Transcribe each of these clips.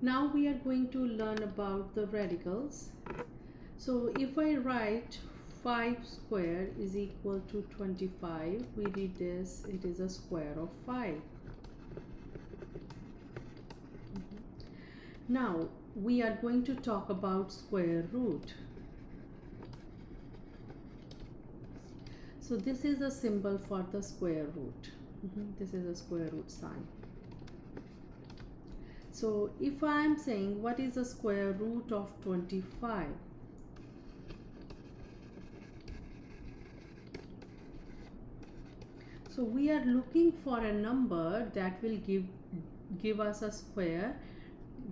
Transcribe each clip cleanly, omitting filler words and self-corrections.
Now we are going to learn about the radicals. So if I write 5 square is equal to 25, we read this, it is a square of 5. Now we are going to talk about square root. So this is a symbol for the square root. This is a square root sign. So if I am saying what is the square root of 25? So we are looking for a number that will give us a square.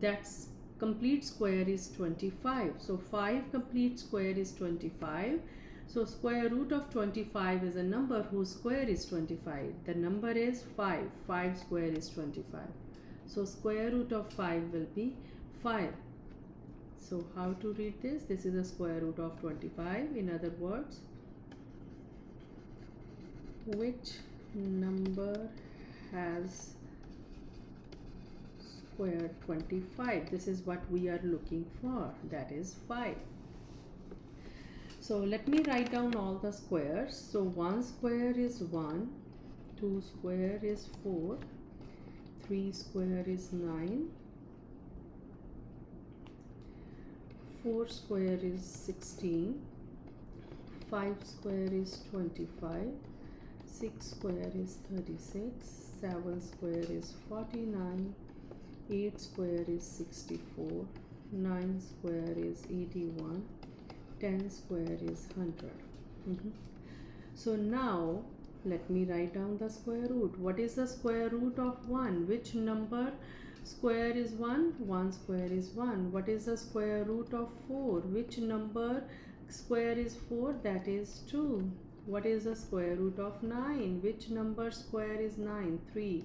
That's complete square is 25. So 5 complete square is 25. So square root of 25 is a number whose square is 25. The number is 5. 5 square is 25. So square root of 5 will be 5. So how to read this? This is the square root of 25. In other words, which number has square 25? This is what we are looking for. That is 5. So let me write down all the squares. So 1 square is 1, 2 square is 4, 3 square is 9, 4 square is 16, 5 square is 25, 6 square is 36, 7 square is 49, 8 square is 64, 9 square is 81, 10 square is 100. So now let me write down the square root. What is the square root of 1? Which number square is 1? 1 square is 1. What is the square root of 4? Which number square is 4? That is 2. What is the square root of 9? Which number square is 9? 3.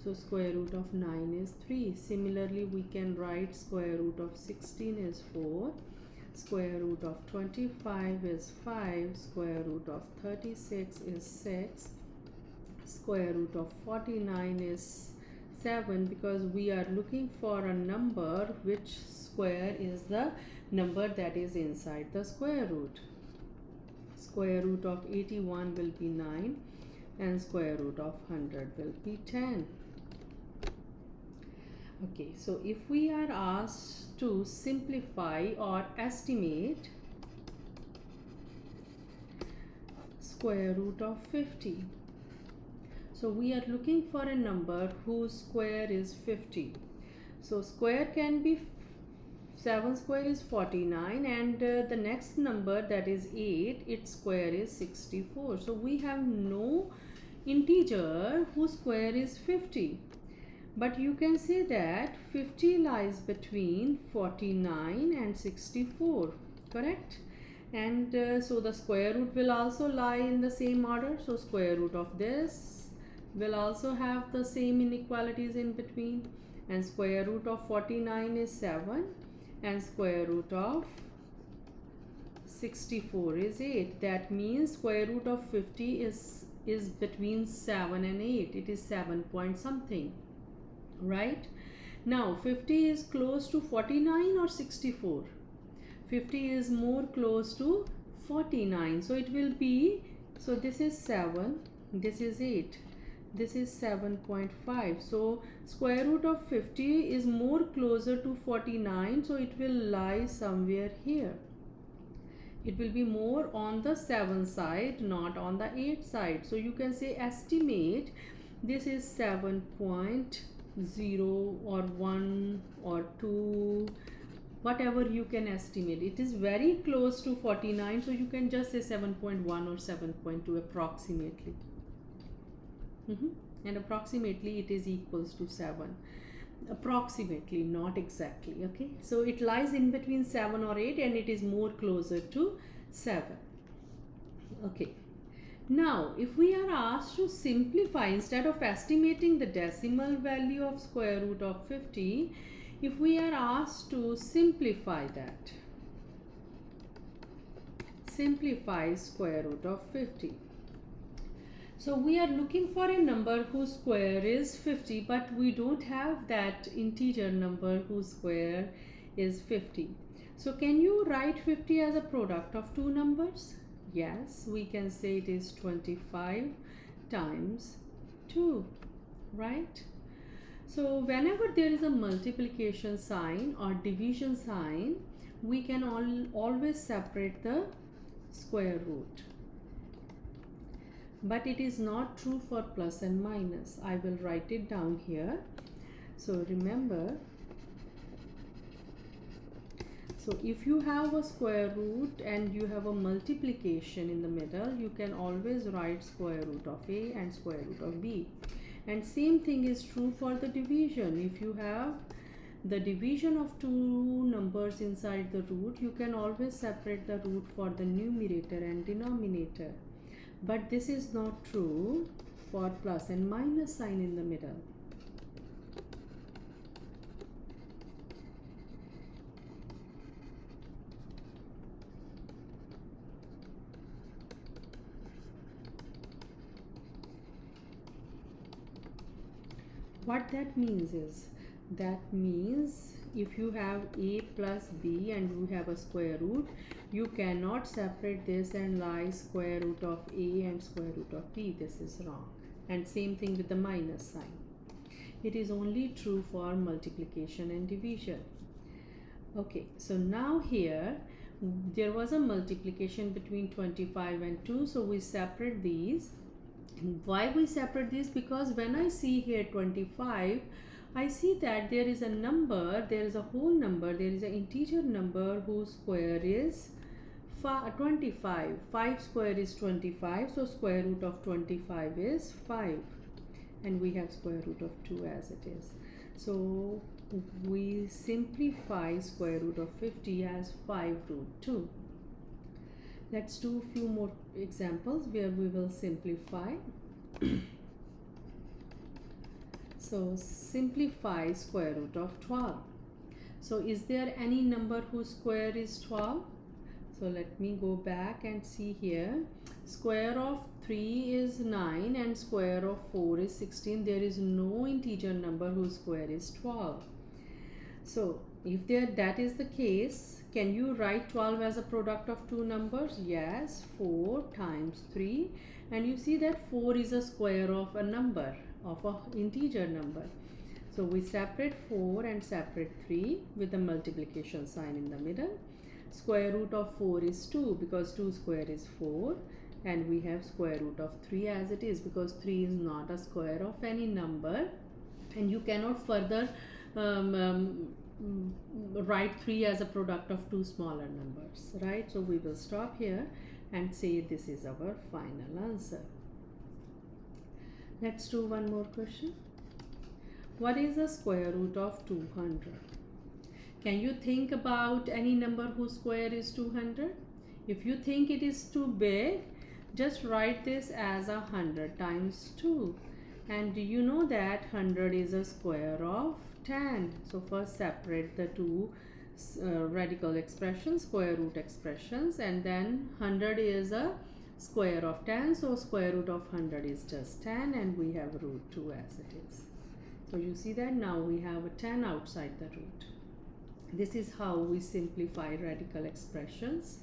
So square root of 9 is 3. Similarly, we can write square root of 16 is 4. Square root of 25 is 5. Square root of 36 is 6. Square root of 49 is 7, because we are looking for a number which square is the number that is inside the square root. Square root of 81 will be 9 and square root of 100 will be 10. Okay, so if we are asked to simplify or estimate square root of 50, so we are looking for a number whose square is 50. So square can be 7 square is 49, and the next number, that is 8, its square is 64. So we have no integer whose square is 50. But you can say that 50 lies between 49 and 64, correct? And so the square root will also lie in the same order. So square root of this will also have the same inequalities in between. And square root of 49 is 7. And square root of 64 is 8. That means square root of 50 is between 7 and 8. It is 7 point something. Right? Now 50 is close to 49 or 64? 50 is more close to 49. So it will be, so this is 7, this is 8, this is 7.5. So square root of 50 is more closer to 49. So it will lie somewhere here. It will be more on the 7 side, not on the 8 side. So you can say estimate this is 7.0 or 1 or 2, whatever you can estimate. It is very close to 49, so you can just say 7.1 or 7.2 approximately. And approximately it is equals to 7. Approximately, not exactly. Okay, so it lies in between 7 or 8, and it is more closer to 7. Okay. Now, if we are asked to simplify, instead of estimating the decimal value of square root of 50, if we are asked to simplify that, simplify square root of 50. So we are looking for a number whose square is 50, but we don't have that integer number whose square is 50. So can you write 50 as a product of two numbers? Yes, we can say it is 25 times 2, right? So whenever there is a multiplication sign or division sign, we can always separate the square root. But it is not true for plus and minus. I will write it down here. So remember, so if you have a square root and you have a multiplication in the middle, you can always write square root of A and square root of B. And same thing is true for the division. If you have the division of two numbers inside the root, you can always separate the root for the numerator and denominator. But this is not true for plus and minus sign in the middle. What that means is, that means if you have A plus B and you have a square root, you cannot separate this and write square root of A and square root of B. This is wrong. And same thing with the minus sign. It is only true for multiplication and division. Okay, so now here there was a multiplication between 25 and 2, so we separate these. Why we separate these? Because when I see here 25, I see that there is a number, there is a whole number, there is an integer number whose square is 25. 5 square is 25, so square root of 25 is 5, and we have square root of 2 as it is. So we simplify square root of 50 as 5 root 2. Let's do a few more examples where we will simplify. So simplify square root of 12. So is there any number whose square is 12? So let me go back and see here. Square of 3 is 9 and square of 4 is 16. There is no integer number whose square is 12. So if that is the case, can you write 12 as a product of two numbers? Yes, 4 times 3, and you see that 4 is a square of a number, of an integer number. So we separate 4 and separate 3 with the multiplication sign in the middle. Square root of 4 is 2 because 2 square is 4, and we have square root of 3 as it is because 3 is not a square of any number, and you cannot further write 3 as a product of two smaller numbers, right? So we will stop here and say this is our final answer. Let's do one more question. What is the square root of 200? Can you think about any number whose square is 200? If you think it is too big, just write this as 100 times 2. And do you know that 100 is a square of 10? So first separate the two radical expressions, square root expressions, and then 100 is a square of 10, so square root of 100 is just 10, and we have root 2 as it is. So you see that now we have a 10 outside the root. This is how we simplify radical expressions.